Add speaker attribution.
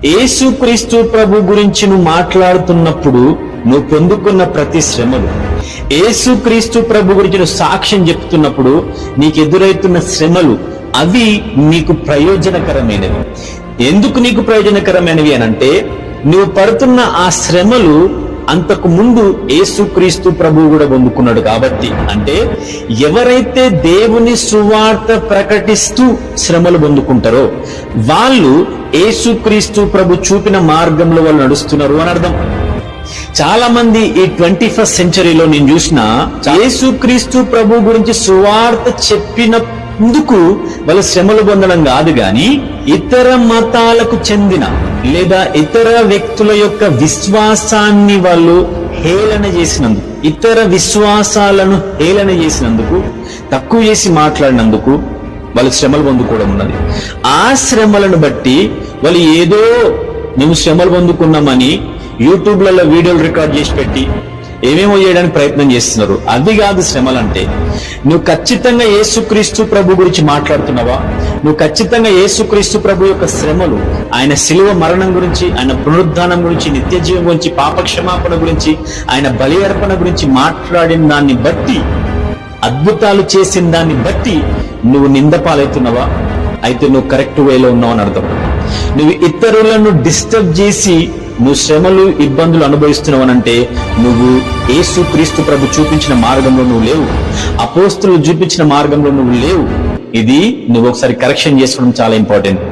Speaker 1: యేసుక్రీస్తు ప్రభు గురించి నువ్వు మాట్లాడుతున్నప్పుడు నువ్వు పొందుకున్న ప్రతి శ్రమలు, యేసుక్రీస్తు ప్రభు గురించి నువ్వు సాక్ష్యం చెప్తున్నప్పుడు నీకు ఎదురవుతున్న శ్రమలు, అవి నీకు ప్రయోజనకరమైనవి. ఎందుకు నీకు ప్రయోజనకరమైనవి అనంటే, నువ్వు పడుతున్న ఆ శ్రమలు అంతకు ముందు యేసుక్రీస్తు ప్రభువు కూడా పొందుకున్నాడు కాబట్టి. అంటే ఎవరైతే దేవుని సువార్త ప్రకటిస్తూ శ్రమలు పొందుకుంటారో వాళ్ళు యేసుక్రీస్తు ప్రభు చూపిన మార్గంలో వాళ్ళు నడుస్తున్నారు అని అర్థం. చాలా మంది ఈ 21st సెంచరీలో నేను చూసిన యేసుక్రీస్తు ప్రభు గురించి సువార్త చెప్పినందుకు వాళ్ళు శ్రమలు పొందడం కాదు, గాని ఇతర మతాలకు చెందిన లేదా ఇతర వ్యక్తుల యొక్క విశ్వాసాన్ని వాళ్ళు హేళన చేసినందుకు, ఇతర విశ్వాసాలను హేళన చేసినందుకు, తక్కువ చేసి మాట్లాడినందుకు వాళ్ళు శ్రమలు పొందుకోవడం ఉన్నది. ఆ శ్రమలను బట్టి వాళ్ళు ఏదో మేము శ్రమలు పొందుకున్నామని యూట్యూబ్లలో వీడియోలు రికార్డ్ చేసి పెట్టి ఏమేమో చేయడానికి ప్రయత్నం చేస్తున్నారు. అది కాదు శ్రమలంటే. నువ్వు ఖచ్చితంగా యేసుక్రీస్తు ప్రభు గురించి మాట్లాడుతున్నావా? నువ్వు ఖచ్చితంగా యేసుక్రీస్తు ప్రభు యొక్క శ్రమలు, ఆయన శిలువ మరణం గురించి, ఆయన పునరుద్ధానం గురించి, నిత్య జీవం గురించి, పాపక్షమాపణ గురించి, ఆయన బలి అర్పణ గురించి మాట్లాడిన దాన్ని బట్టి, అద్భుతాలు చేసిన దాన్ని బట్టి నువ్వు నింద పాలవుతున్నావా? అయితే నువ్వు కరెక్ట్ వేలో ఉన్నావు అని అర్థం. నువ్వు ఇతరులను డిస్టర్బ్ చేసి నువ్వు శ్రమలు, ఇబ్బందులు అనుభవిస్తున్నావనంటే నువ్వు యేసుక్రీస్తు ప్రభు చూపించిన మార్గంలో నువ్వు లేవు, అపోస్తలులు చూపించిన మార్గంలో నువ్వు లేవు. ఇది నువ్వు ఒకసారి కరెక్షన్ చేసుకోవడం చాలా ఇంపార్టెంట్.